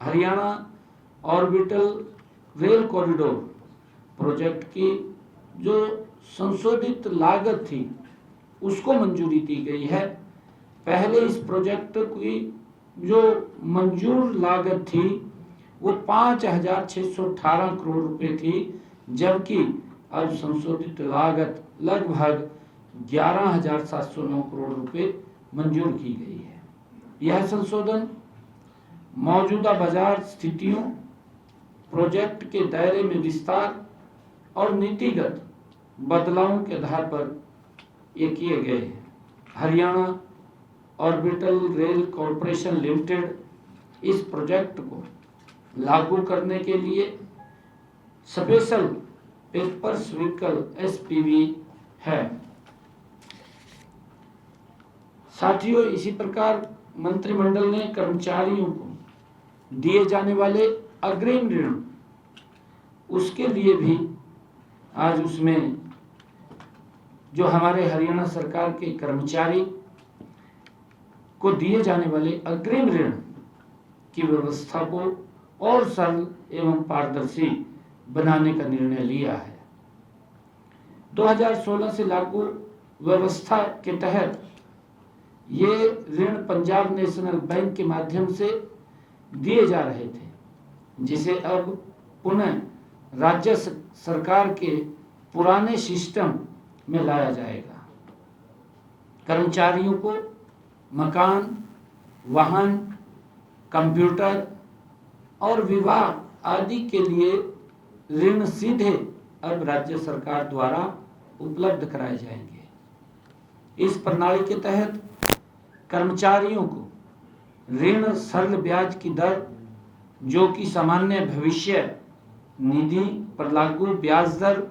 Haryana orbital rail corridor project की जो संशोधित लागत थी उसको मंजूरी दी गई है। पहले इस प्रोजेक्ट की जो मंजूर लागत थी वो 5,618 करोड़ रुपए थी, जबकि अब संशोधित लागत लगभग 11,709 करोड़ रुपए मंजूर की गई है। यह संशोधन मौजूदा बाजार स्थितियों, प्रोजेक्ट के दायरे में विस्तार और नीतिगत बदलावों के आधार पर ये किए गए हैं। Haryana orbital rail corporation limited इस प्रोजेक्ट को लागू करने के लिए स्पेशल पर्पस व्हीकल एसपीवी है। साथियों, इसी प्रकार मंत्रिमंडल ने कर्मचारियों को दिए जाने वाले अग्रिम ऋण उसके लिए भी आज उसमें जो हमारे हरियाणा सरकार के कर्मचारी को दिए जाने वाले अग्रिम ऋण की व्यवस्था को और सरल एवं पारदर्शी बनाने का निर्णय लिया है। 2016 से लागू व्यवस्था के तहत ये ऋण पंजाब नेशनल बैंक के माध्यम से दिए जा रहे थे, जिसे अब पुनः राज्य सरकार के पुराने सिस्टम में लाया जाएगा। कर्मचारियों को मकान, वाहन, कंप्यूटर और विवाह आदि के लिए ऋण सीधे अब राज्य सरकार द्वारा उपलब्ध कराए जाएंगे। इस प्रणाली के तहत कर्मचारियों को ऋण सरल ब्याज की दर, जो कि सामान्य भविष्य निधि पर लागू ब्याज दर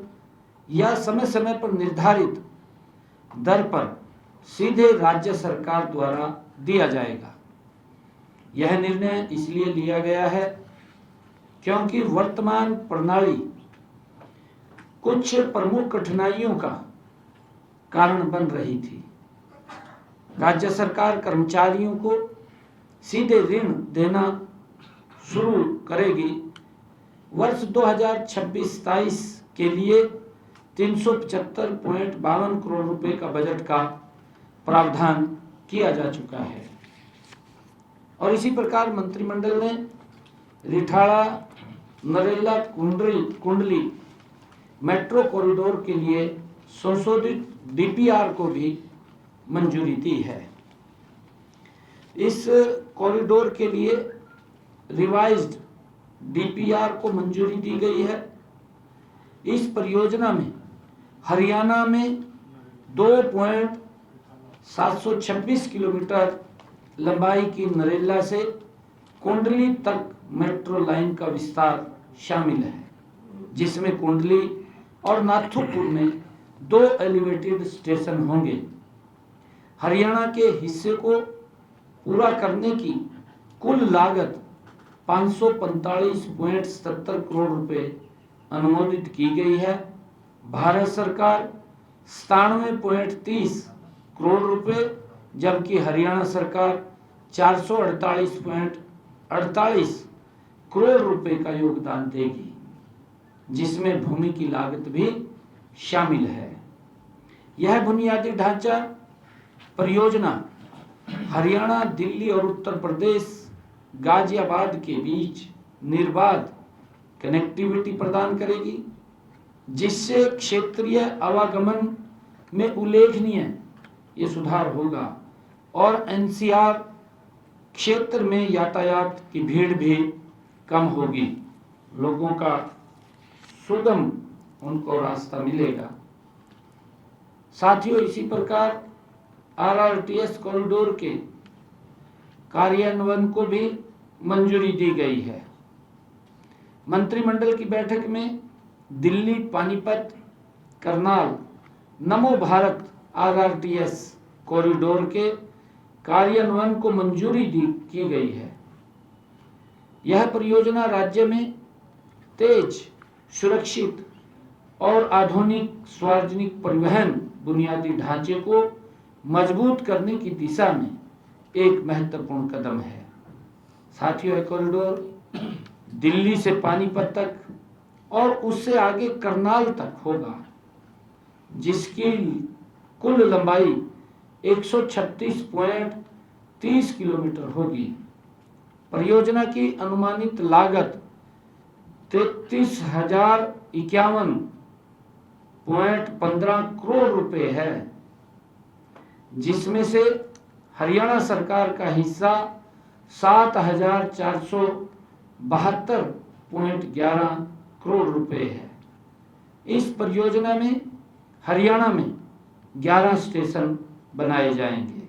या समय समय पर निर्धारित दर पर सीधे राज्य सरकार द्वारा दिया जाएगा। यह निर्णय इसलिए लिया गया है क्योंकि वर्तमान प्रणाली कुछ प्रमुख कठिनाइयों का कारण बन रही थी। राज्य सरकार कर्मचारियों को सीधे ऋण देना शुरू करेगी। वर्ष 2026-27 के लिए 375.52 करोड़ रुपए का बजट का प्रावधान किया जा चुका है। और इसी प्रकार मंत्रिमंडल ने रिठाड़ा नरेला कुंडली मेट्रो कॉरिडोर के लिए संशोधित डीपीआर को भी मंजूरी दी है। इस कॉरिडोर के लिए रिवाइज्ड डीपीआर को मंजूरी दी गई है। इस परियोजना में हरियाणा में 2.726 किलोमीटर लंबाई की नरेला से कुंडली तक मेट्रो लाइन का विस्तार शामिल है, जिसमें कुंडली और नाथुपुर में 2 एलिवेटेड स्टेशन होंगे। हरियाणा के हिस्से को पूरा करने की कुल लागत 545.77 करोड़ रुपए अनुमोदित की गई है। भारत सरकार 97.30 करोड़ रुपए, जबकि हरियाणा सरकार 448.48 करोड़ रुपए का योगदान देगी, जिसमें भूमि की लागत भी शामिल है। यह बुनियादी ढांचा परियोजना हरियाणा, दिल्ली और उत्तर प्रदेश गाजियाबाद के बीच निर्बाध कनेक्टिविटी प्रदान करेगी, जिससे क्षेत्रीय आवागमन में उल्लेखनीय ये सुधार होगा और एनसीआर क्षेत्र में यातायात की भीड़ भी कम होगी। लोगों का सुगम उनको रास्ता मिलेगा। साथियों, इसी प्रकार आरआरटीएस कॉरिडोर के कार्यान्वयन को भी मंजूरी दी गई है। मंत्रिमंडल की बैठक में दिल्ली, पानीपत, करनाल, नमो भारत आरआरटीएस कॉरिडोर के कार्यान्वयन को मंजूरी की गई है। यह परियोजना राज्य में तेज, सुरक्षित और आधुनिक सार्वजनिक परिवहन बुनियादी ढांचे को मजबूत करने की दिशा में एक महत्वपूर्ण कदम है। साथियों, यह कॉरिडोर दिल्ली से पानीपत तक और उससे आगे करनाल तक होगा, जिसकी कुल लंबाई 136.30 किलोमीटर होगी। परियोजना की अनुमानित लागत 33,051.15 करोड़ रुपए है, जिसमें से हरियाणा सरकार का हिस्सा 7,472.11 करोड़ रुपए है। इस परियोजना में हरियाणा में 11 स्टेशन बनाए जाएंगे।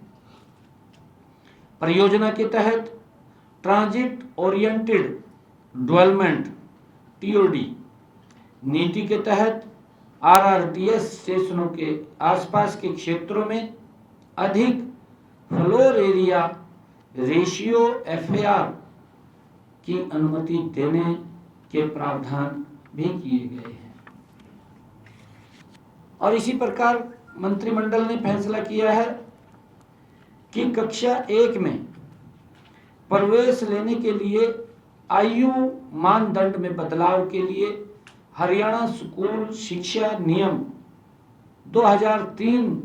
परियोजना के तहत ट्रांजिट ओरिएंटेड डेवलपमेंट (TOD) नीति के तहत RRTS स्टेशनों के आसपास के क्षेत्रों में अधिक फ्लोर एरिया रेशियो FAR की अनुमति देने के प्रावधान भी किए गए हैं। और इसी प्रकार मंत्रिमंडल ने फैसला किया है कि कक्षा 1 में प्रवेश लेने के लिए आयु मानदंड में बदलाव के लिए हरियाणा स्कूल शिक्षा नियम 2003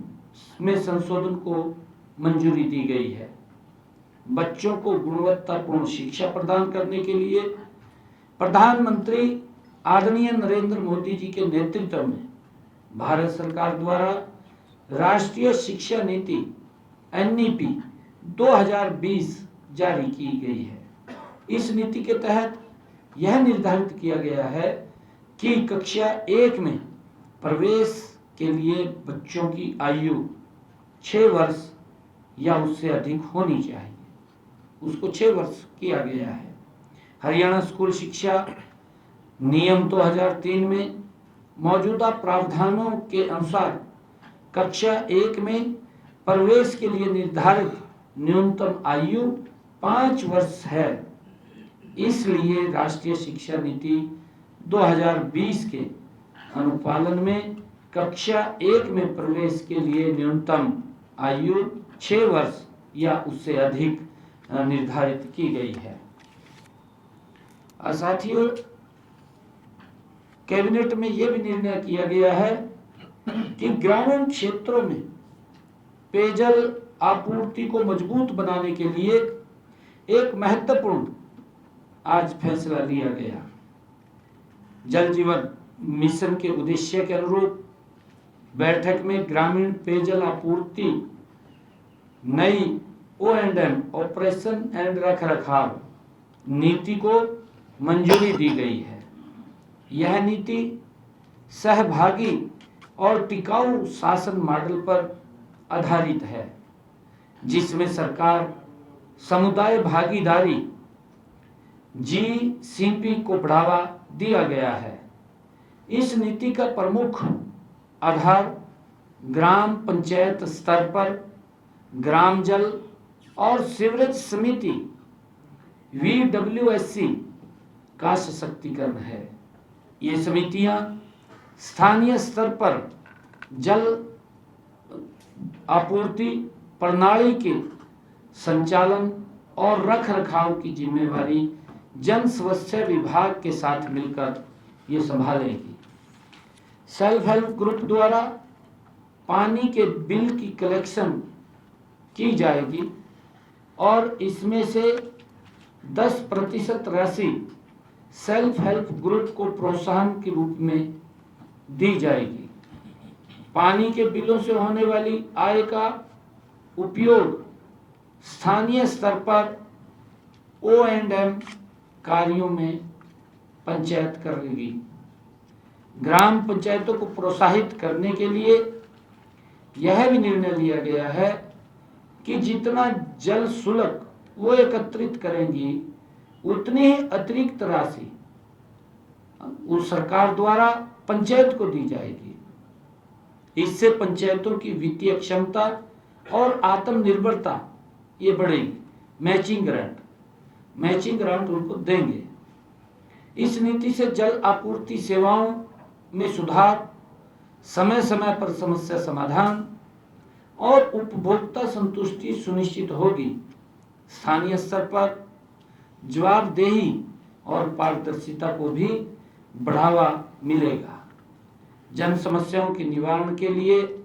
में संशोधन को मंजूरी दी गई है। बच्चों को गुणवत्तापूर्ण शिक्षा प्रदान करने के लिए प्रधानमंत्री आदरणीय नरेंद्र मोदी जी के नेतृत्व में भारत सरकार द्वारा राष्ट्रीय शिक्षा नीति NEP 2020 जारी की गई है। इस नीति के तहत यह निर्धारित किया गया है कि कक्षा 1 में प्रवेश के लिए बच्चों की आयु 6 वर्ष या उससे अधिक होनी चाहिए, उसको 6 वर्ष किया गया है। हरियाणा स्कूल शिक्षा नियम 2003 में मौजूदा प्रावधानों के अनुसार कक्षा 1 में प्रवेश के लिए निर्धारित न्यूनतम आयु 5 वर्ष है। इसलिए राष्ट्रीय शिक्षा नीति 2020 के अनुपालन में कक्षा 1 में प्रवेश के लिए न्यूनतम आयु 6 वर्ष या उससे अधिक निर्धारित की गई है। साथियों, कैबिनेट में यह भी निर्णय किया गया है कि ग्रामीण क्षेत्रों में पेयजल आपूर्ति को मजबूत बनाने के लिए एक महत्वपूर्ण आज फैसला लिया गया। जल जीवन मिशन के उद्देश्य के अनुरूप बैठक में ग्रामीण पेयजल आपूर्ति नई O&M ऑपरेशन एंड रखरखाव नीति को मंजूरी दी गई है। यह नीति सहभागी और टिकाऊ शासन मॉडल पर आधारित है, जिसमें सरकार समुदाय भागीदारी GCP को बढ़ावा दिया गया है। इस नीति का प्रमुख आधार ग्राम पंचायत स्तर पर ग्राम जल और सीवरेज समिति VWSC का सशक्तिकरण है। ये समितियां स्थानीय स्तर पर जल आपूर्ति प्रणाली के संचालन और रखरखाव की जिम्मेवारी जन स्वास्थ्य विभाग के साथ मिलकर ये संभालेगी। सेल्फ हेल्प ग्रुप द्वारा पानी के बिल की कलेक्शन की जाएगी और इसमें से 10% राशि सेल्फ हेल्प ग्रुप को प्रोत्साहन के रूप में दी जाएगी। पानी के बिलों से होने वाली आय का उपयोग स्थानीय स्तर पर O&M कार्यों में पंचायत करेगी। ग्राम पंचायतों को प्रोत्साहित करने के लिए यह भी निर्णय लिया गया है कि जितना जल शुल्क वो एकत्रित करेंगी उतनी ही अतिरिक्त राशि उस सरकार द्वारा पंचायत को दी जाएगी। इससे पंचायतों की वित्तीय क्षमता और आत्मनिर्भरता ये बढ़ेगी। मैचिंग ग्रांट उनको देंगे। इस नीति से जल आपूर्ति सेवाओं में सुधार, समय समय पर समस्या समाधान और उपभोक्ता संतुष्टि सुनिश्चित होगी। स्थानीय स्तर पर जवाबदेही और पारदर्शिता को भी बढ़ावा मिलेगा। जन समस्याओं के निवारण के लिए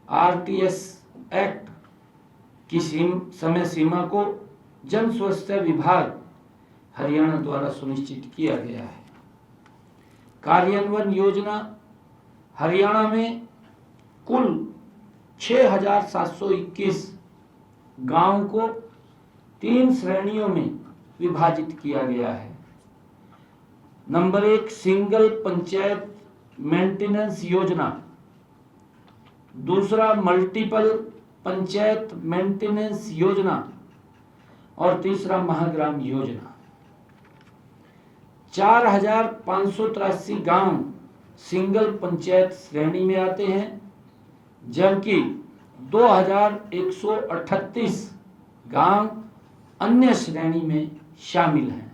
आरटीएस एक्ट की समय सीमा को जन स्वच्छता विभाग हरियाणा द्वारा सुनिश्चित किया गया है। कार्यान्वयन योजना हरियाणा में कुल 6,721 गांवों को 3 श्रेणियों में विभाजित किया गया है। नंबर 1 सिंगल पंचायत मेंटेनेंस योजना, दूसरा मल्टीपल पंचायत मेंटेनेंस योजना और तीसरा महाग्राम योजना। 4,583 गांव सिंगल पंचायत श्रेणी में आते हैं, जबकि 2,138 गांव अन्य श्रेणी में शामिल हैं।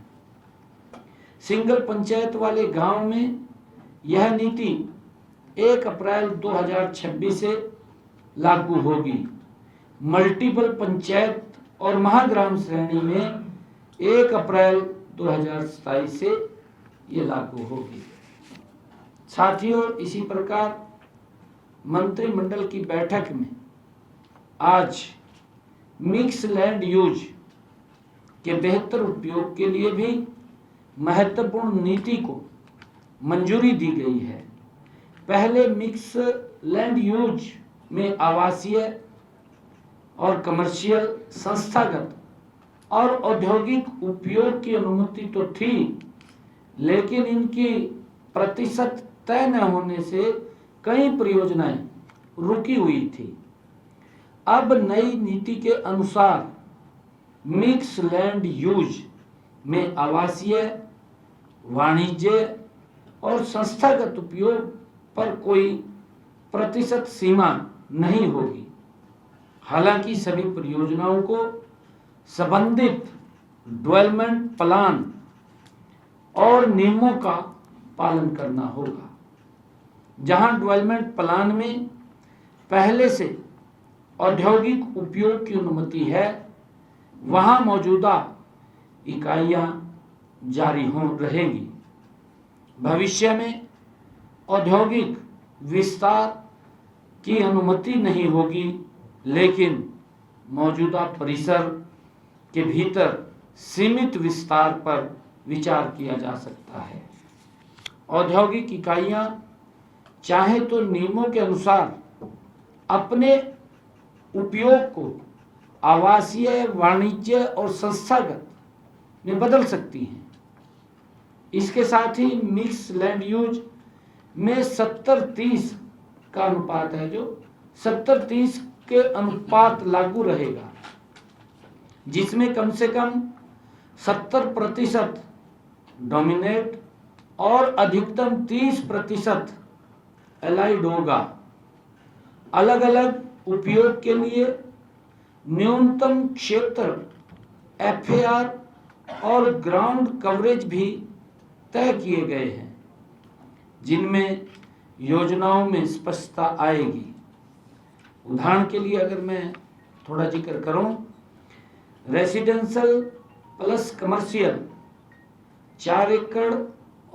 सिंगल पंचायत वाले गांव में यह नीति 1 अप्रैल 2026 से लागू होगी। मल्टीपल पंचायत और महाग्राम श्रेणी में 1 अप्रैल 2027 से ये लागू होगी। साथियों, इसी प्रकार मंत्रिमंडल की बैठक में आज मिक्स लैंड यूज के बेहतर उपयोग के लिए भी महत्वपूर्ण नीति को मंजूरी दी गई है। पहले मिक्स लैंड यूज में आवासीय और कमर्शियल, संस्थागत और औद्योगिक उपयोग की अनुमति तो थी, लेकिन इनकी प्रतिशत तय न होने से कई परियोजनाएं रुकी हुई थी। अब नई नीति के अनुसार मिक्स लैंड यूज में आवासीय, वाणिज्य और संस्थागत उपयोग पर कोई प्रतिशत सीमा नहीं होगी। हालांकि सभी परियोजनाओं को संबंधित डेवलपमेंट प्लान और नियमों का पालन करना होगा। जहां डेवलपमेंट प्लान में पहले से औद्योगिक उपयोग की अनुमति है, वहां मौजूदा इकाइयां जारी रहेंगी। भविष्य में औद्योगिक विस्तार की अनुमति नहीं होगी, लेकिन मौजूदा परिसर के भीतर सीमित विस्तार पर विचार किया जा सकता है। औद्योगिक इकाइयां चाहे तो नियमों के अनुसार अपने उपयोग को आवासीय, वाणिज्य और संस्थागत में बदल सकती हैं। इसके साथ ही मिक्स लैंड यूज में 70-30 का अनुपात है, जो 70-30 के अनुपात लागू रहेगा, जिसमें कम से कम 70% डोमिनेट और अधिकतम 30% एलाइड होगा। अलग अलग उपयोग के लिए न्यूनतम क्षेत्र, एफएआर और ग्राउंड कवरेज भी तय किए गए हैं, जिनमें योजनाओं में स्पष्टता आएगी। उदाहरण के लिए अगर मैं थोड़ा जिक्र करूं, रेसिडेंशियल प्लस कमर्शियल 4 एकड़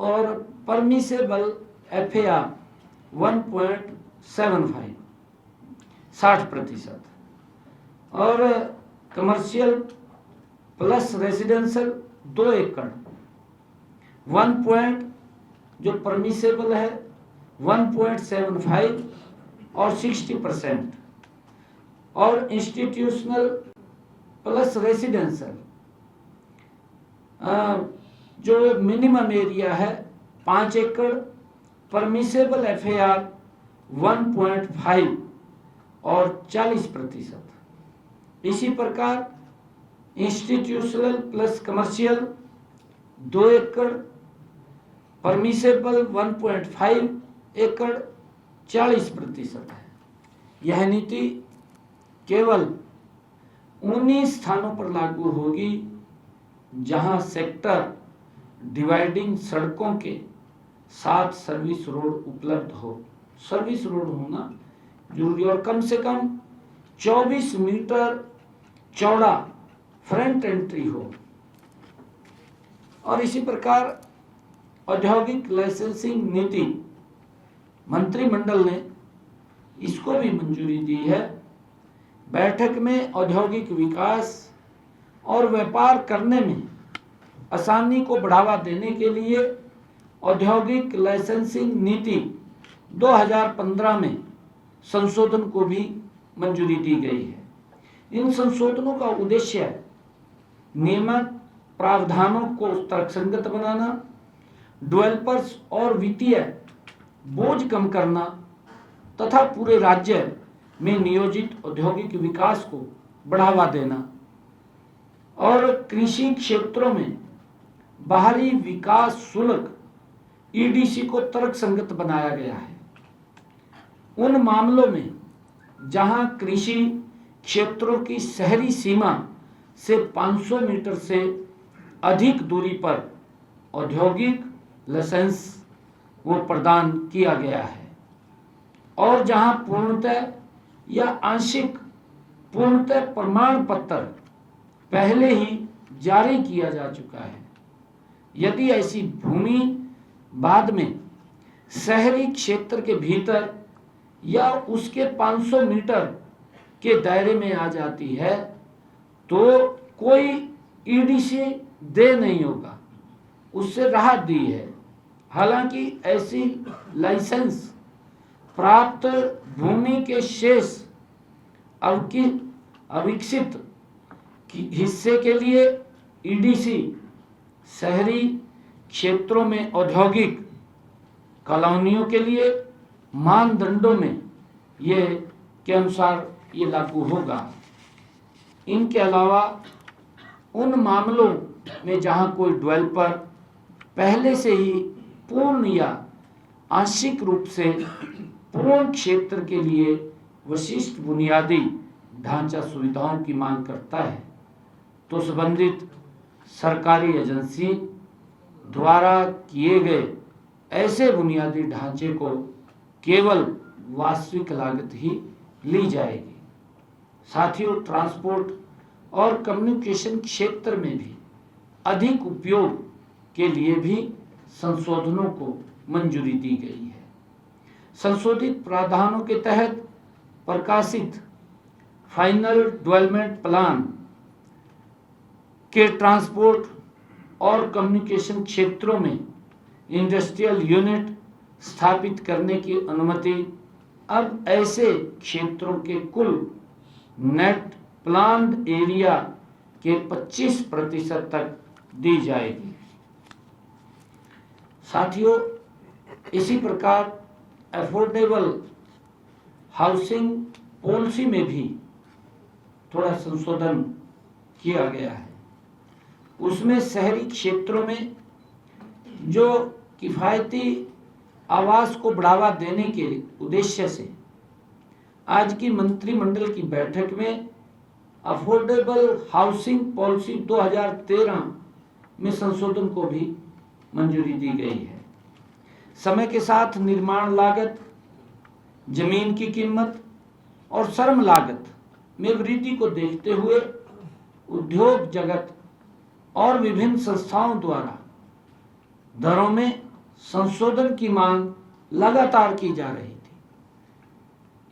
और परमिसेबल एफएआर 1.75 60%, और कमर्शियल प्लस रेसिडेंशियल 2 एकड़ 1 जो परमिसेबल है 1.75 और 60%, और इंस्टीट्यूशनल प्लस रेसिडेंशियल जो मिनिमम एरिया है 5 एकड़, परमिसेबल एफएआर 1.5 और 40%। इसी प्रकार इंस्टीट्यूशनल प्लस कमर्शियल 2 एकड़, परमिसेबल 1.5 एकड़ 40% है। यह नीति केवल उन्हीं स्थानों पर लागू होगी जहां सेक्टर डिवाइडिंग सड़कों के साथ सर्विस रोड उपलब्ध हो। सर्विस रोड होना जरूरी, और कम से कम 24 मीटर चौड़ा फ्रंट एंट्री हो। और इसी प्रकार औद्योगिक लाइसेंसिंग नीति मंत्रिमंडल ने इसको भी मंजूरी दी है। बैठक में औद्योगिक विकास और व्यापार करने में आसानी को बढ़ावा देने के लिए औद्योगिक लाइसेंसिंग नीति 2015 में संशोधन को भी मंजूरी दी गई है। इन संशोधनों का उद्देश्य नियामक प्रावधानों को तर्कसंगत बनाना, डेवलपर्स और वित्तीय बोझ कम करना तथा पूरे राज्य में नियोजित औद्योगिक विकास को बढ़ावा देना और कृषि क्षेत्रों में बाहरी विकास शुल्क ईडीसी को तर्कसंगत बनाया गया है। उन मामलों में जहां कृषि क्षेत्रों की शहरी सीमा से 500 मीटर से अधिक दूरी पर औद्योगिक लाइसेंस वो प्रदान किया गया है और जहां पूर्णतः या आंशिक पूर्णतः प्रमाण पत्र पहले ही जारी किया जा चुका है। यदि ऐसी भूमि बाद में शहरी क्षेत्र के भीतर या उसके 500 मीटर के दायरे में आ जाती है तो कोई ईडीसी दे नहीं होगा, उससे राहत दी है। हालांकि ऐसी लाइसेंस प्राप्त भूमि के शेष अविकसित हिस्से के लिए ईडीसी शहरी क्षेत्रों में औद्योगिक कॉलोनियों के लिए मानदंडों में ये के अनुसार ये लागू होगा। इनके अलावा उन मामलों में जहां कोई डेवलपर पहले से ही पूर्ण या आंशिक रूप से पूर्ण क्षेत्र के लिए विशिष्ट बुनियादी ढांचा सुविधाओं की मांग करता है तो संबंधित सरकारी एजेंसी द्वारा किए गए ऐसे बुनियादी ढांचे को केवल वास्तविक लागत ही ली जाएगी। साथियों, ट्रांसपोर्ट और कम्युनिकेशन क्षेत्र में भी अधिक उपयोग के लिए भी संशोधनों को मंजूरी दी गई है। संशोधित प्रावधानों के तहत प्रकाशित फाइनल डेवलपमेंट प्लान के ट्रांसपोर्ट और कम्युनिकेशन क्षेत्रों में इंडस्ट्रियल यूनिट स्थापित करने की अनुमति अब ऐसे क्षेत्रों के कुल नेट प्लान्ड एरिया के 25% तक दी जाएगी। साथियों, इसी प्रकार अफोर्डेबल हाउसिंग पॉलिसी में भी थोड़ा संशोधन किया गया है। उसमें शहरी क्षेत्रों में जो किफायती आवास को बढ़ावा देने के उद्देश्य से आज की मंत्रिमंडल की बैठक में अफोर्डेबल हाउसिंग पॉलिसी 2013 में संशोधन को भी मंजूरी दी गई है। समय के साथ निर्माण लागत, जमीन की कीमत और श्रम लागत में वृद्धि को देखते हुए उद्योग जगत और विभिन्न संस्थाओं द्वारा दरों में संशोधन की मांग लगातार की जा रही थी।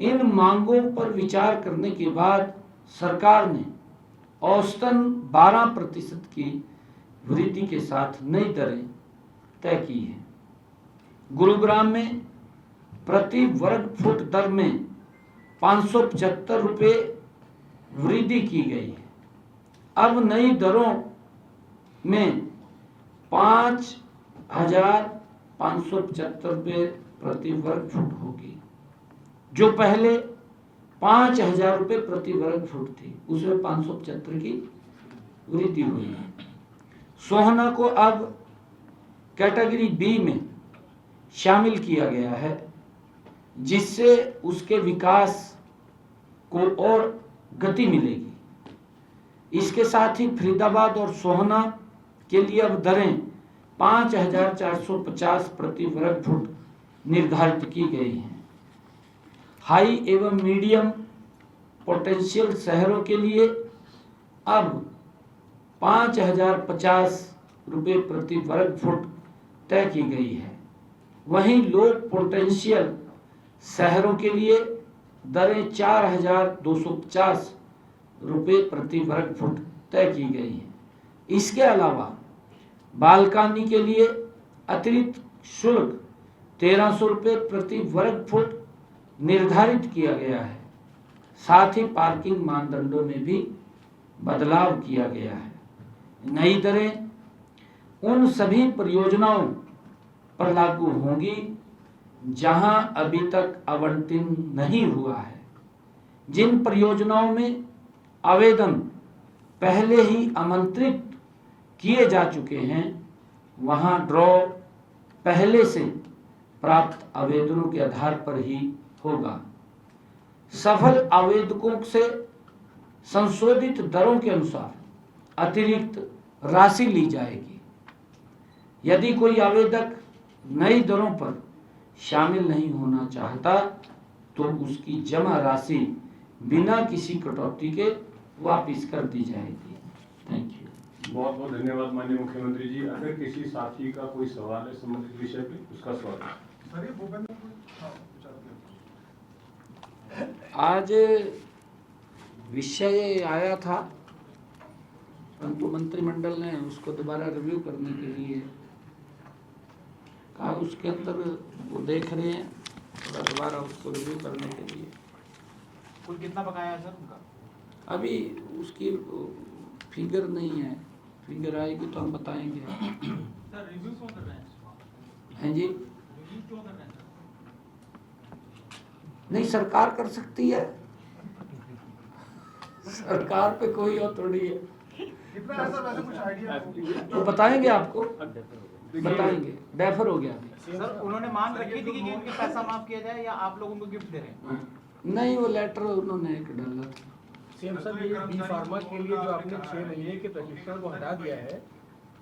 इन मांगों पर विचार करने के बाद सरकार ने औसतन 12% की वृद्धि के साथ नई दरें तय की हैं। गुरुग्राम में प्रति वर्ग फुट दर में 575 रुपये वृद्धि की गई है। अब नई दरों में 5,575 रुपये प्रति वर्ग फुट होगी, जो पहले 5,000 रुपये प्रति वर्ग फुट थी, उसमें 575 की वृद्धि हुई है। सोहना को अब कैटेगरी बी में शामिल किया गया है, जिससे उसके विकास को और गति मिलेगी। इसके साथ ही फरीदाबाद और सोहना के लिए अब दरें 5,450 प्रति वर्ग फुट निर्धारित की गई हैं। हाई एवं मीडियम पोटेंशियल शहरों के लिए अब 5,050 रुपये प्रति वर्ग फुट तय की गई है। वहीं लो पोटेंशियल शहरों के लिए दरें 4,250 रुपये प्रति वर्ग फुट तय की गई है। इसके अलावा बालकनी के लिए अतिरिक्त शुल्क 1,300 रुपये प्रति वर्ग फुट निर्धारित किया गया है। साथ ही पार्किंग मानदंडों में भी बदलाव किया गया है। नई दरें उन सभी परियोजनाओं पर लागू होंगी जहां अभी तक आवंटन नहीं हुआ है। जिन परियोजनाओं में आवेदन पहले ही आमंत्रित किए जा चुके हैं, वहां ड्रॉ पहले से प्राप्त आवेदनों के आधार पर ही होगा। सफल आवेदकों से संशोधित दरों के अनुसार अतिरिक्त राशि ली जाएगी। यदि कोई आवेदक नई दरों पर शामिल नहीं होना चाहता तो उसकी जमा राशि बिना किसी कटौती के वापस कर दी जाएगी। Thank you. बहुत बहुत धन्यवाद माननीय मुख्यमंत्री जी। अगर किसी साथी का कोई सवाल है संबंधित विषय पे, उसका स्वागत। आज विषय आया था, परंतु मंत्रिमंडल ने उसको दोबारा रिव्यू करने के लिए कहा। उसके अंदर वो देख रहे हैं, थोड़ा दोबारा उसको रिव्यू करने के लिए। कुल कितना बकाया है सर उनका? अभी उसकी फिगर नहीं है, फिगर आएगी तो हम बताएंगे। सर रिव्यू क्यों कर रहे हैं? हैं जी? रिव्यू क्यों कर रहे हैं सर? नहीं, सरकार कर सकती है, सरकार पे कोई अथॉरिटी है। कितना है सर वैसे कुछ आइडिया? तो बताएंगे आपको, बताएंगे। डेफर हो गया अभी। सर उन्होंने मांग रखी थी कि उनके पैसा माफ किया जाए या आप लोग उनको गिफ्ट दे रहे हैं? नहीं, वो लेटर उन्होंने एक डाला। सीएम साहब, ये बी फार्मा के लिए जो आपने 6 महीने के प्रशिक्षण को हटा दिया है,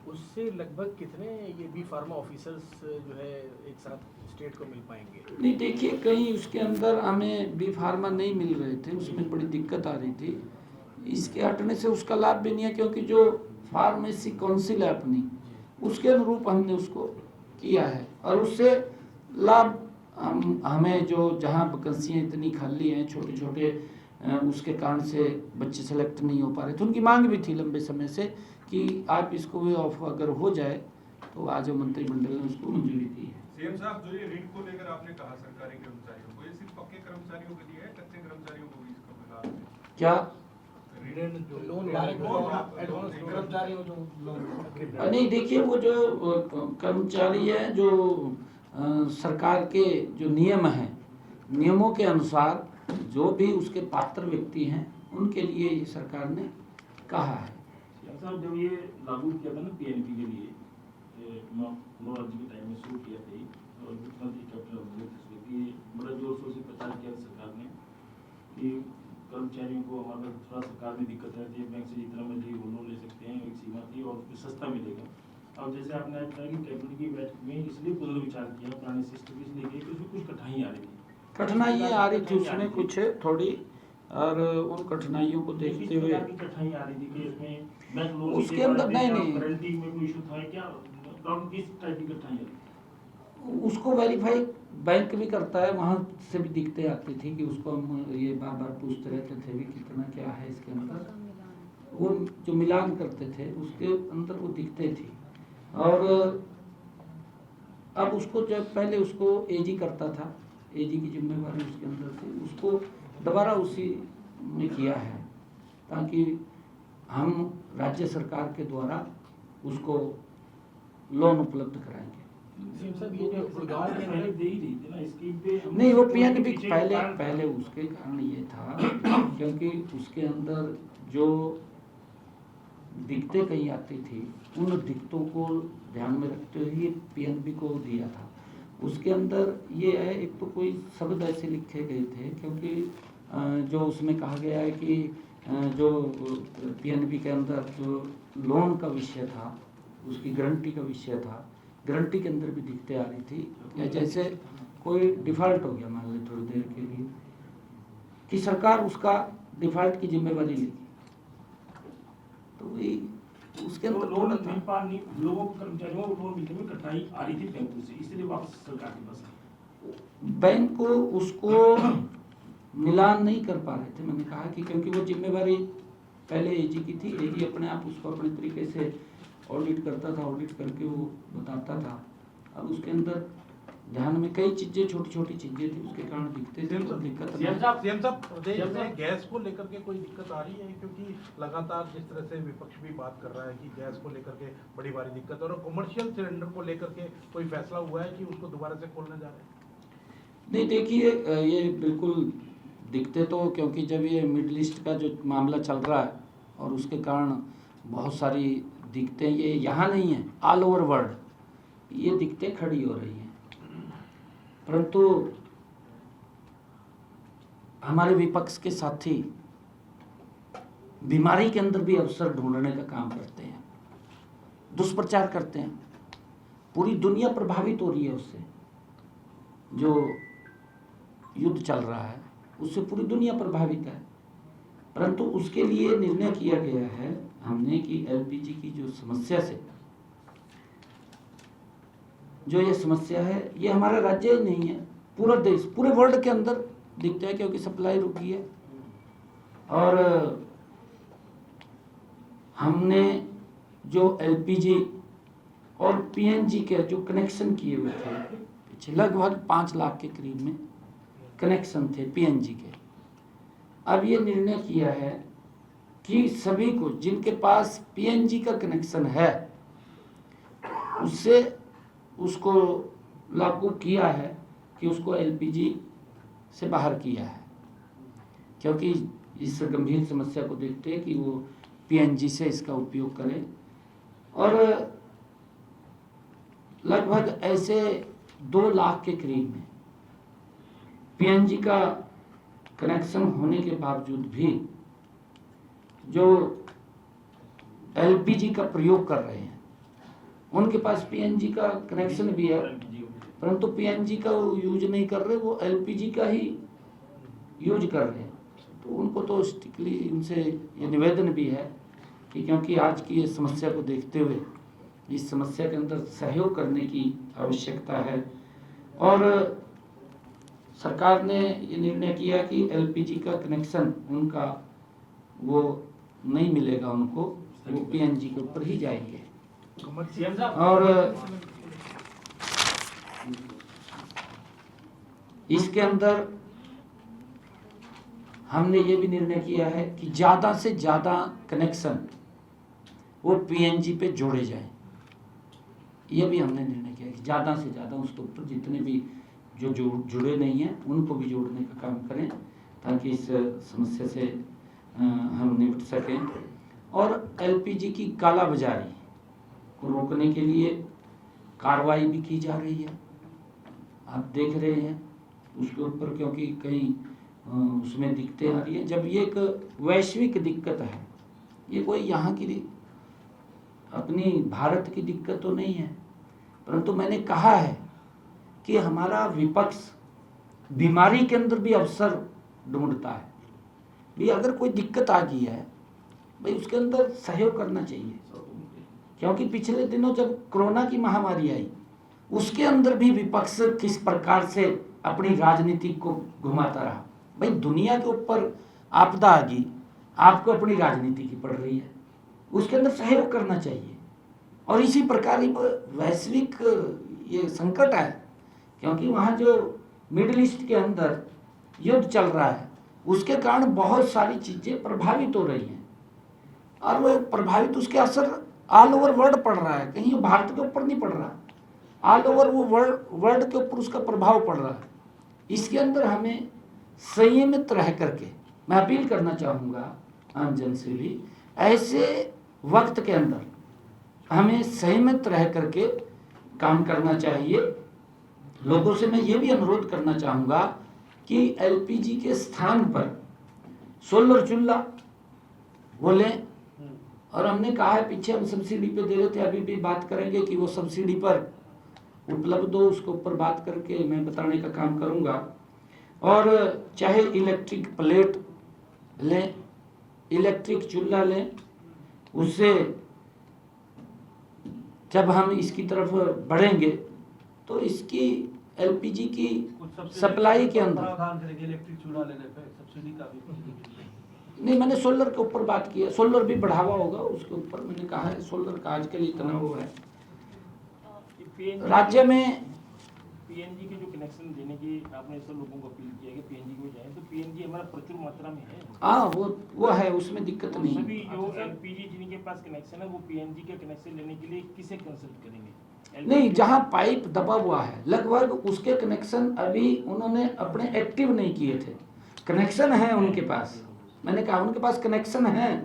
उससे लगभग कितने ये बी फार्मा ऑफिसर्स जो है एक साथ स्टेट को मिल पाएंगे? नहीं, देखिए, कहीं उसके अंदर हमें बी फार्मा नहीं मिल रहे थे, उसमें बड़ी दिक्कत आ रही थी। इसके हटने से उसका लाभ भी नहीं है, क्योंकि जो फार्मेसी काउंसिल है अपनी, उसके अनुरूप हमने उसको किया है और उससे लाभ हमें जो जहाँ वैकेंसियाँ इतनी खाली हैं छोटे छोटे, उसके कारण से बच्चे सेलेक्ट नहीं हो पा रहे थे। उनकी मांग भी थी लंबे समय से कि आप इसको वे ऑफ अगर हो जाए तो आज मंत्रिमंडल ने उसको मंजूरी दी है। सीएम साहब, जो ये ऋण को लेकर आपने कहा सरकारी कर्मचारियों को, ये सिर्फ पक्के कर्मचारियों के लिए है, कच्चे कर्मचारियों को भी इसका लाभ है? क्या लोन नहीं, देखिए, वो जो कर्मचारी है, जो सरकार के जो नियम हैं, नियमों के अनुसार जो भी उसके पात्र व्यक्ति हैं उनके लिए ये सरकार ने कहा है। साहब, जब ये लागू किया था ना पीएनबी के लिए, 9 राज्य के टाइम में शुरू किया था और मुख्यमंत्री कैप्टन अभिषेक की बड़ा जोर शोर से प्रचार किया सरकार ने कि कर्मचारियों को हमारा थोड़ा सरकार में दिक्कत रहती है, बैंक से जितना मर्जी वो लोन ले सकते हैं, एक सीमा थी और उसमें सस्ता मिलेगा। और जैसे आपने आज कहा कि कैबिनेट की बैठक में इसलिए पुनर्विचार किया पुराने सिस्टम इसलिए किया कि उसमें कुछ कठिनाई आ रही थी, कठिनाइयाँ आ रही थी उसमें कुछ थोड़ी, और उन कठिनाइयों को देखते हुए कठिनाई आ रही थी कि इसमें बैंक लोन उसके अंदर नहीं गारंटी में कोई इशू था क्या, किस टाइप की कठिनाई आई? उसको वेरीफाई बैंक भी करता है, वहाँ से भी दिक्कतें आती थी कि उसको हम ये बार बार पूछते रहते थे कि कितना क्या है इसके अंदर, वो जो मिलान करते थे उसके अंदर वो दिक्कतें थी। और अब उसको जब पहले उसको एजी करता था, एजी की जिम्मेवारी उसके अंदर थी, उसको दोबारा उसी में किया है ताकि हम राज्य सरकार के द्वारा उसको लोन उपलब्ध कराएंगे। नहीं, वो पीएनबी पहले उसके कारण ये था क्योंकि उसके अंदर जो दिक्कतें कहीं आती थी, उन दिक्कतों को ध्यान में रखते हुए पीएनबी को दिया था। उसके अंदर ये है, एक तो कोई शब्द ऐसे लिखे गए थे क्योंकि जो उसमें कहा गया है कि जो पीएनबी के अंदर जो लोन का विषय था, उसकी गारंटी का विषय था, गारंटी के अंदर भी दिक्कतें आ रही थी। या जैसे कोई डिफ़ॉल्ट हो गया मान ली थोड़ी देर के लिए, कि सरकार उसका डिफ़ॉल्ट की जिम्मेवारी लेगी, तो उसके तो अंदर लोन थोड़ा था। मिल पा नहीं, लोगों को कर्मचारियों को लोन मिलने में कठिनाई आ रही थी बैंकों से, इसलिए वापस सरकार के पास आई। बैंक को उसको मिलान नहीं कर पा रहे थे। मैंने कहा कि क्योंकि वो जिम्मेवारी पहले एजी की थी, एजी अपने आप उसको अपने तरीके से ऑडिट करता था, ऑडिट करके वो बताता था। अब उसके अंदर ध्यान में कई चीजें, छोटी छोटी चीजें थी, उसके कारण दिखते थे तो दिक्कत नहीं। सीएम साहब प्रदेश में गैस को लेकर के कोई दिक्कत आ रही है? क्योंकि लगातार जिस तरह से विपक्ष भी बात कर रहा है कि गैस को लेकर के बड़ी भारी दिक्कत है, और कमर्शियल सिलेंडर को लेकर के कोई फैसला हुआ है कि उसको दोबारा से खोलने जा रहे हैं? नहीं, देखिए ये बिल्कुल दिखते तो, क्योंकि जब ये मिडिल ईस्ट का जो मामला चल रहा है और उसके कारण बहुत सारी दिक्कतें, ये यहाँ नहीं है, ऑल ओवर वर्ल्ड ये दिक्कतें खड़ी हो रही हैं। परंतु हमारे विपक्ष के साथी बीमारी के अंदर भी अवसर ढूंढने का काम करते हैं, दुष्प्रचार करते हैं। पूरी दुनिया प्रभावित हो रही है उससे, जो युद्ध चल रहा है उससे पूरी दुनिया प्रभावित है। परंतु उसके लिए निर्णय किया गया है हमने कि एलपीजी की जो समस्या से, जो ये समस्या है, ये हमारा राज्य ही नहीं है, पूरा देश, पूरे वर्ल्ड के अंदर दिखता है, क्योंकि सप्लाई रुकी है। और हमने जो एलपीजी और पीएनजी के जो कनेक्शन किए हुए थे, पीछे लगभग 5 लाख के करीब में कनेक्शन थे पीएनजी के। अब ये निर्णय किया है कि सभी को जिनके पास पीएनजी का कनेक्शन है उससे उसको लागू किया है कि उसको एलपीजी से बाहर किया है, क्योंकि इस गंभीर समस्या को देखते हैं कि वो पीएनजी से इसका उपयोग करें। और लगभग ऐसे 2 लाख के करीब में पीएनजी का कनेक्शन होने के बावजूद भी जो एलपीजी का प्रयोग कर रहे हैं, उनके पास पीएनजी का कनेक्शन भी है, परंतु पीएनजी का वो यूज नहीं कर रहे, वो एलपीजी का ही यूज कर रहे हैं। तो उनको तो स्ट्रिक्टली उनसे ये निवेदन भी है कि क्योंकि आज की ये समस्या को देखते हुए इस समस्या के अंदर सहयोग करने की आवश्यकता है। और सरकार ने ये निर्णय किया कि एलपीजी का कनेक्शन उनका वो नहीं मिलेगा, उनको वो पीएनजी के ऊपर ही जाएंगे। और इसके अंदर हमने ये भी निर्णय किया है कि ज़्यादा से ज़्यादा कनेक्शन वो पीएनजी पे जोड़े जाएं। ये भी हमने निर्णय किया कि ज़्यादा से ज़्यादा उसके ऊपर जितने भी जो जुड़े नहीं हैं उनको भी जोड़ने का काम करें, ताकि इस समस्या से हम निपट सकें। और एलपीजी की कालाबाजारी को रोकने के लिए कार्रवाई भी की जा रही है, आप देख रहे हैं उसके ऊपर, क्योंकि कहीं उसमें दिक्कतें आ रही हैं। जब ये एक वैश्विक दिक्कत है, ये कोई यहाँ की अपनी भारत की दिक्कत तो नहीं है, परंतु मैंने कहा है कि हमारा विपक्ष बीमारी के अंदर भी अवसर ढूंढता है। भी अगर कोई दिक्कत आ गई है भाई उसके अंदर सहयोग करना चाहिए, क्योंकि पिछले दिनों जब कोरोना की महामारी आई उसके अंदर भी विपक्ष किस प्रकार से अपनी राजनीति को घुमाता रहा। भाई दुनिया के ऊपर आपदा आ गई, आपको अपनी राजनीति की पड़ रही है, उसके अंदर सहयोग करना चाहिए। और इसी प्रकार वैश्विक ये संकट है, क्योंकि वहाँ जो मिडिल ईस्ट के अंदर युद्ध चल रहा है उसके कारण बहुत सारी चीज़ें प्रभावित हो रही हैं, और वो प्रभावित उसके असर ऑल ओवर वर्ल्ड पड़ रहा है, कहीं भारत के ऊपर नहीं पड़ रहा, ऑल ओवर वो वर्ल्ड के ऊपर उसका प्रभाव पड़ रहा है। इसके अंदर हमें संयमित रह करके, मैं अपील करना चाहूँगा आम जन से भी, ऐसे वक्त के अंदर हमें संयमित रह करके काम करना चाहिए। लोगों से मैं ये भी अनुरोध करना चाहूँगा कि एलपीजी के स्थान पर सोलर चूल्हा वो लें। और हमने कहा है, पीछे हम सब्सिडी पे दे रहे थे, अभी भी बात करेंगे कि वो सब्सिडी पर उपलब्ध हो, उसके ऊपर बात करके मैं बताने का काम करूँगा। और चाहे इलेक्ट्रिक प्लेट लें, इलेक्ट्रिक चूल्हा लें, उससे जब हम इसकी तरफ बढ़ेंगे तो इसकी एलपीजी की सप्लाई के अंदर इलेक्ट्रिक चूल्हा लेने पे सब्सिडी का भी नहीं, मैंने सोलर के ऊपर बात की है, सोलर भी बढ़ावा होगा उसके ऊपर। मैंने कहा है सोलर का आजकल इतना वो है राज्य में। पीएनजी के जो कनेक्शन देने की आपने सब लोगों को अपील किया कि पीएनजी को जाए, तो पीएनजी हमारा प्रचुर मात्रा में है। हाँ, वो है, उसमें दिक्कत नहीं है। सभी जो एलपीजी जिनके पास कनेक्शन है वो पीएनजी का कनेक्शन लेने के लिए किसे कंसल्ट करेंगे? नहीं, जहाँ पाइप दबा हुआ है लगभग उसके कनेक्शन अभी उन्होंने अपने एक्टिव नहीं किए थे। कनेक्शन है उनके पास, मैंने कहा उनके पास कनेक्शन है,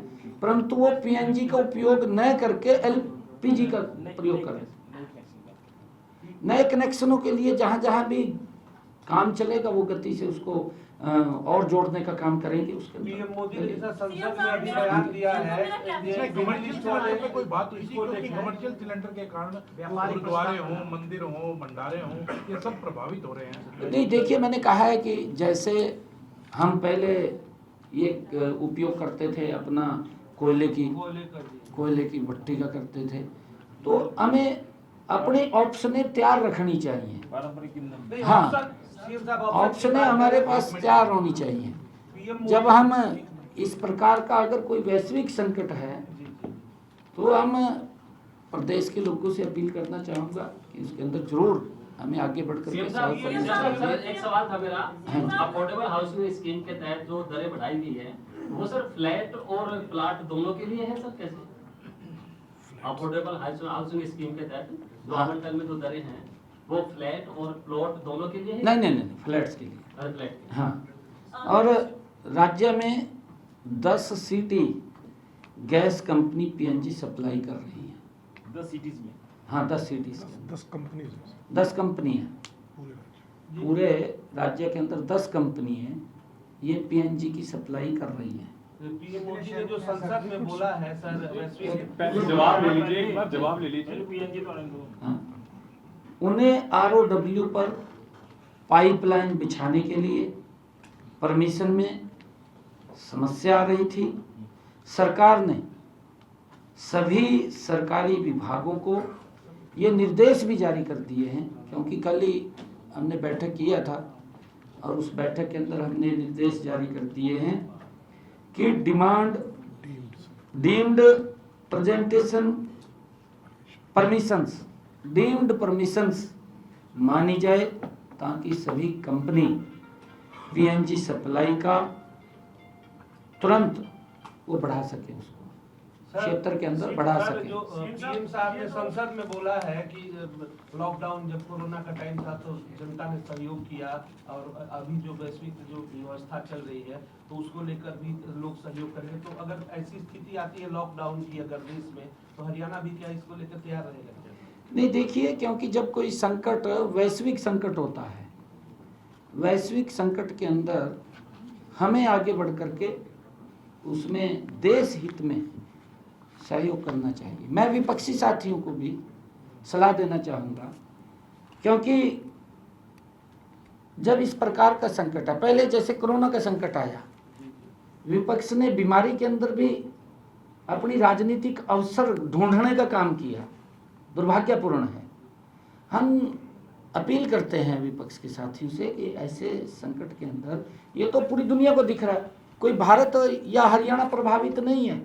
परंतु वो पीएनजी का उपयोग न करके एलपीजी का प्रयोग करें। नए कनेक्शनों के लिए जहाँ जहाँ भी काम चलेगा वो गति से उसको और जोड़ने का काम करेंगे। उसके पीएम मोदी ने जैसा संसद में अभी बयान दिया है कमर्शियल सिलेंडर पे कोई बात हुई थी, क्योंकि कमर्शियल सिलेंडर के कारण गुरुद्वारे हों, मंदिर हों, भंडारे हों, ये सब प्रभावित हो रहे हैं। नहीं, देखिए मैंने कहा है कि जैसे हम पहले ये उपयोग करते थे अपना कोयले की भट्टी का करते थे, तो हमें अपने ऑप्शनें तैयार रखनी चाहिए। पारंपरिक ईंधन। हाँ, ऑप्शनें हमारे पास तैयार होनी चाहिए। जब हम इस प्रकार का अगर कोई वैश्विक संकट है तो हम प्रदेश के लोगों से अपील करना चाहूँगा कि उसके अंदर जरूर हमें आगे बढ़कर के सहयोग करना चाहिए। एक सवाल था मेरा, अफोर्डेबल हाउसिंग स्कीम के तहत जो दरें बढ़ाई गई है वो सर फ्लैट और प्लाट दोनों के लिए है सर? कैसे अफोर्डेबल हाउसिंग स्कीम के तहत जो आवंटन में जो दरें हैं वो फ्लैट और प्लॉट दोनों के लिए है? नहीं, फ्लैट्स के लिए। फ्लैट के। हाँ, और राज्य में 10 city gas company PNG supply कर रही है। 10 सिटीज में? हाँ, 10 सिटीज, 10 कंपनी है पूरे राज्य के अंदर 10 कंपनी है, ये पीएनजी की सप्लाई कर रही है। पीएम मोदी ने जो संसद में बोला है सर, वैश्विक जवाब ले लीजिए, एक बार जवाब ले लीजिए। पीएनजी तो आनंद हो। हाँ, उन्हें आरओडब्ल्यू पर पाइपलाइन बिछाने के लिए परमिशन में समस्या आ रही थी। सरकार ने सभी सरकारी विभागों को ये निर्देश भी जारी कर दिए हैं, क्योंकि कल ही हमने बैठक किया था और उस बैठक के अंदर हमने निर्देश जारी कर दिए हैं कि डीम्ड प्रेजेंटेशन परमिशंस मानी जाए, ताकि सभी कंपनी पीएनजी सप्लाई का तुरंत वो बढ़ा सके, उसको क्षेत्र के अंदर बढ़ा सके। जो पीएम साहब ने संसद में बोला है कि लॉकडाउन जब कोरोना का टाइम था तो जनता ने सहयोग किया, और अभी जो वैश्विक जो व्यवस्था चल रही है तो उसको लेकर भी लोग सहयोग करेंगे। तो अगर ऐसी स्थिति आती है लॉकडाउन की अगर देश में, तो हरियाणा भी क्या इसको लेकर तैयार रहेगा? नहीं, देखिए, क्योंकि जब कोई संकट वैश्विक संकट होता है, वैश्विक संकट के अंदर हमें आगे बढ़ करके उसमें देश हित में सहयोग करना चाहिए। मैं विपक्षी साथियों को भी सलाह देना चाहूँगा, क्योंकि जब इस प्रकार का संकट है, पहले जैसे कोरोना का संकट आया, विपक्ष ने बीमारी के अंदर भी अपनी राजनीतिक अवसर ढूंढने का काम किया, दुर्भाग्यपूर्ण है। हम अपील करते हैं विपक्ष के साथियों से कि ऐसे संकट के अंदर, ये तो पूरी दुनिया को दिख रहा है, कोई भारत या हरियाणा प्रभावित नहीं है,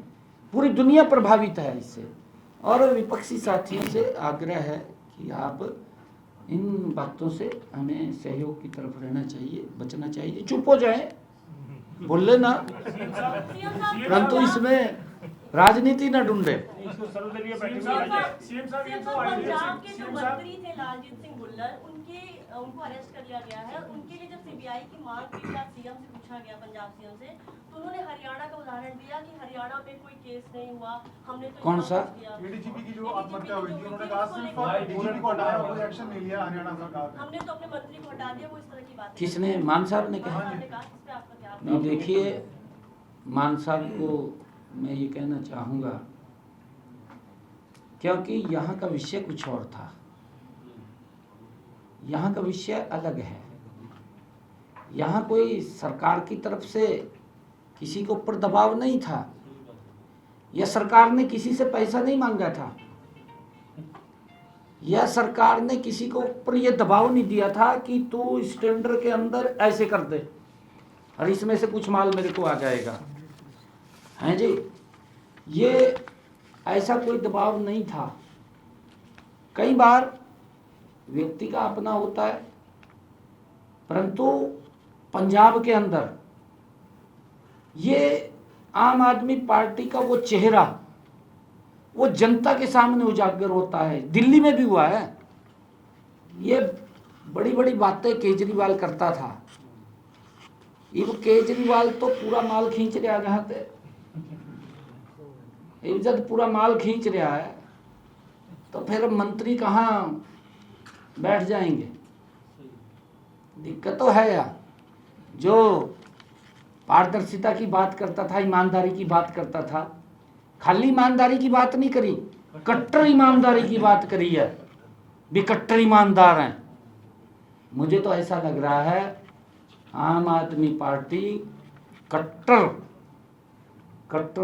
पूरी दुनिया प्रभावित है इससे। और विपक्षी साथियों से आग्रह है कि आप इन बातों से हमें सहयोग की तरफ रहना चाहिए, बचना चाहिए। चुप हो जाए, बोले ना, परंतु इसमें राजनीति न ढूंढे। पंजाब के जो मंत्री थे लालजीत सिंह भुल्लर, उनको अरेस्ट कर लिया गया है। उनके लिए जब सीबीआई की मांग की सीएम से पूछा गया, पंजाब सीएम से, तो उन्होंने हरियाणा का उदाहरण दिया कि हरियाणा पे कोई केस नहीं हुआ, हमने तो कौन सा? एडीजीपी की जो आत्महत्या हुई थी, उन्होंने कहा सिर्फ डीजीपी को हटाया, कोई एक्शन नहीं लिया हरियाणा सरकार ने। हमने तो अपने मंत्री को हटा दिया, वो इस तरह की बात। किसने? मान साहब ने कहा। नहीं, देखिए, मान साहब को मैं ये कहना चाहूँगा, क्योंकि यहाँ का विषय कुछ और था, यहाँ का विषय अलग है। यहाँ कोई सरकार की तरफ से किसी के ऊपर दबाव नहीं था, या सरकार ने किसी से पैसा नहीं मांगा था। या सरकार ने किसी को ऊपर ये दबाव नहीं दिया था कि तू इस टेंडर के अंदर ऐसे कर दे और इसमें से कुछ माल मेरे को आ जाएगा, हैं जी। ये ऐसा कोई दबाव नहीं था। कई बार व्यक्ति का अपना होता है, परंतु पंजाब के अंदर ये आम आदमी पार्टी का वो चेहरा वो जनता के सामने उजागर होता है। दिल्ली में भी हुआ है। ये बड़ी बड़ी बातें केजरीवाल करता था, ये केजरीवाल तो पूरा माल खींच रहा, जहां थे जब पूरा माल खींच रहा है तो फिर मंत्री कहाँ बैठ जाएंगे? दिक्कत तो है यार। जो पारदर्शिता की बात करता था, ईमानदारी की बात करता था, खाली ईमानदारी की बात नहीं करी, कट्टर ईमानदारी की बात करी है, भी कट्टर ईमानदार हैं। मुझे तो ऐसा लग रहा है आम आदमी पार्टी कट्टर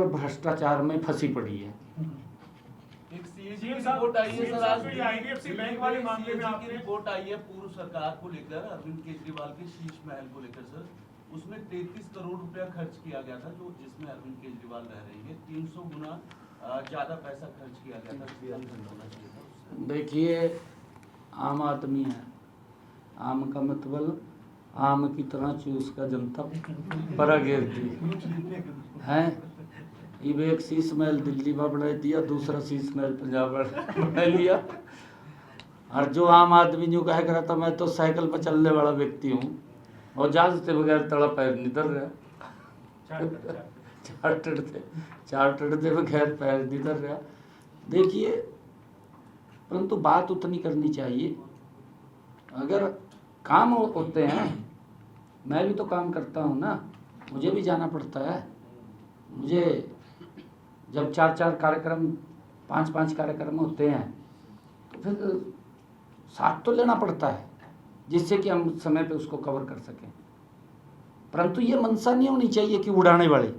भ्रष्टाचार में फंसी पड़ी है। एक सीएजी की रिपोर्ट आई है सर, आज आईडीएफसी बैंक वाले मामले में की आपने रिपोर्ट आई है पूर्व सरकार को लेकर, अरविंद केजरीवाल के शीश महल को लेकर सर। उसमें 33 करोड़ रुपया खर्च किया गया था, जो जिसमें अरविंद केजरीवाल रह रही है। 300 गुना ज्यादा पैसा खर्च किया गया था। देखिए, आम आदमी है, आम का मतलब आम की तरह चूस का जनता बड़ा गिरती है। अब एक शीश महल दिल्ली में बना दिया, दूसरा शीश महल पंजाब बना लिया। और जो आम आदमी जो कह रहा था मैं तो साइकिल पर चलने वाला व्यक्ति हूँ और जहाज से बगैर तड़ा पैर नहीं धर रहा, चार्टर्ड से बगैर पैर नहीं धर रहा। देखिए, परंतु बात उतनी करनी चाहिए। अगर काम होते हैं, मैं भी तो काम करता हूँ ना, मुझे भी जाना पड़ता है। मुझे जब 4-4 कार्यक्रम 5-5 कार्यक्रम होते हैं तो फिर साथ तो लेना पड़ता है, जिससे कि हम समय पे उसको कवर कर सकें। परंतु ये मनसा नहीं होनी चाहिए कि उड़ाने वाली,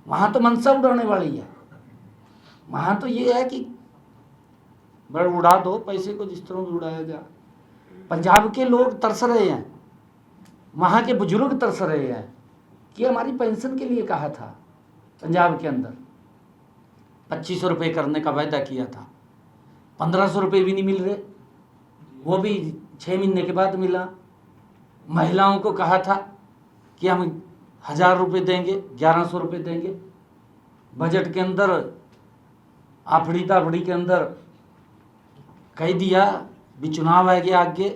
वहाँ तो मनसा उड़ाने वाली है। वहाँ तो ये है कि बड़ उड़ा दो, पैसे को जिस तरह भी उड़ाया जाए। पंजाब के लोग तरस रहे हैं, वहाँ के बुजुर्ग तरस रहे हैं कि हमारी पेंशन के लिए कहा था। पंजाब के अंदर 2500 रुपये करने का वायदा किया था, 1500 रुपये भी नहीं मिल रहे, वो भी 6 महीने के बाद मिला। महिलाओं को कहा था कि हम 1000 रुपये देंगे, 1100 रुपये देंगे। बजट के अंदर आफड़ी ताफड़ी के अंदर कह दिया भी चुनाव आ गया आगे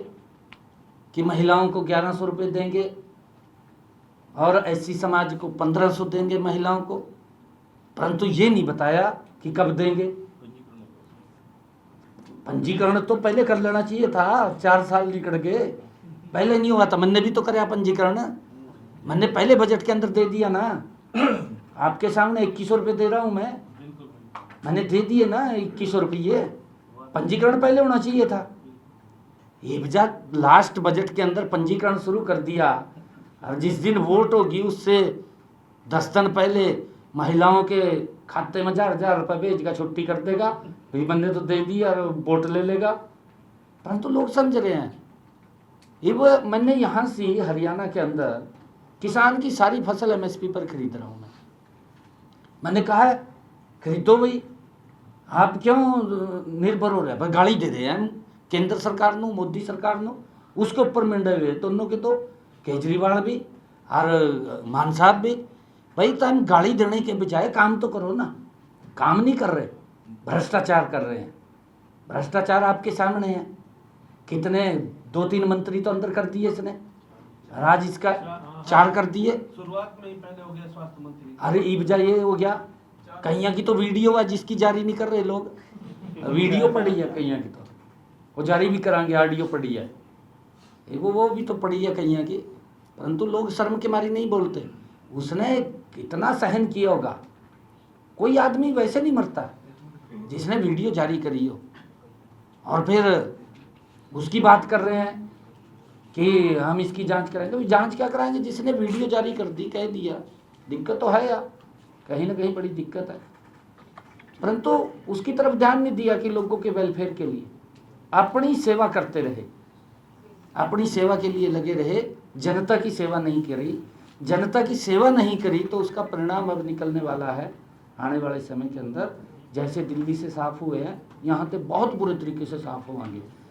कि महिलाओं को 1100 रुपये देंगे और एससी समाज को 1500 देंगे महिलाओं को। परंतु ये नहीं बताया कि कब देंगे। पंजीकरण तो पहले कर लेना चाहिए था, 4 साल निकल गए, पहले नहीं हुआ था। मैंने भी तो कराया पंजीकरण, मैंने पहले बजट के अंदर दे दिया ना। आपके सामने 2100 रुपये दे रहा हूँ मैंने दे दिए ना 2100 रुपये। पंजीकरण पहले होना चाहिए था। ये वजह लास्ट बजट के अंदर पंजीकरण शुरू कर दिया और जिस दिन वोट होगी उससे 10 दिन पहले महिलाओं के खाते में 1000 रुपये भेज का छुट्टी कर देगा। भाई मैंने तो दे दिया और वोट ले लेगा। परंतु लोग समझ रहे हैं। ये वो मैंने यहाँ से हरियाणा के अंदर किसान की सारी फसल एमएसपी पर खरीद रहा हूँ मैंने कहा है खरीदो भाई, आप क्यों निर्भर हो रहे हैं? भाई गाड़ी दे रहे हैं केंद्र सरकार नो, मोदी सरकार नो, उसके ऊपर मंडे हुए दोनों के तो केजरीवाल भी और मान साहब भी। भाई तो हम गाड़ी देने के बजाय काम तो करो ना। काम नहीं कर रहे, भ्रष्टाचार कर रहे हैं। भ्रष्टाचार आपके सामने है। कितने 2-3 मंत्री तो अंदर कर दिए इसने, राज इसका 4 कर दिए। शुरुआत में ही पहले हो गया स्वास्थ्य मंत्री। अरे ई बजा ये हो गया। कईया की तो वीडियो है जिसकी जारी नहीं कर रहे लोग, वीडियो पड़ी है कईया की, तो वो जारी भी कराएंगे। ऑडियो पड़ी है, वो भी तो पड़ी है कईया की। परंतु लोग शर्म के मारी नहीं बोलते। उसने कितना सहन किया होगा। कोई आदमी वैसे नहीं मरता जिसने वीडियो जारी करी हो। और फिर उसकी बात कर रहे हैं कि हम इसकी जांच कराएंगे। जांच क्या कराएंगे? जिसने वीडियो जारी कर दी, कह दिया। दिक्कत तो है यार, कहीं ना कहीं बड़ी दिक्कत है। परंतु उसकी तरफ ध्यान नहीं दिया कि लोगों के वेलफेयर के लिए अपनी सेवा करते रहे, अपनी सेवा के लिए लगे रहे, जनता की सेवा नहीं करी। जनता की सेवा नहीं करी तो उसका परिणाम अब निकलने वाला है आने वाले समय के अंदर। जैसे दिल्ली से साफ हुए हैं, यहाँ से बहुत बुरे तरीके से साफ होंगे।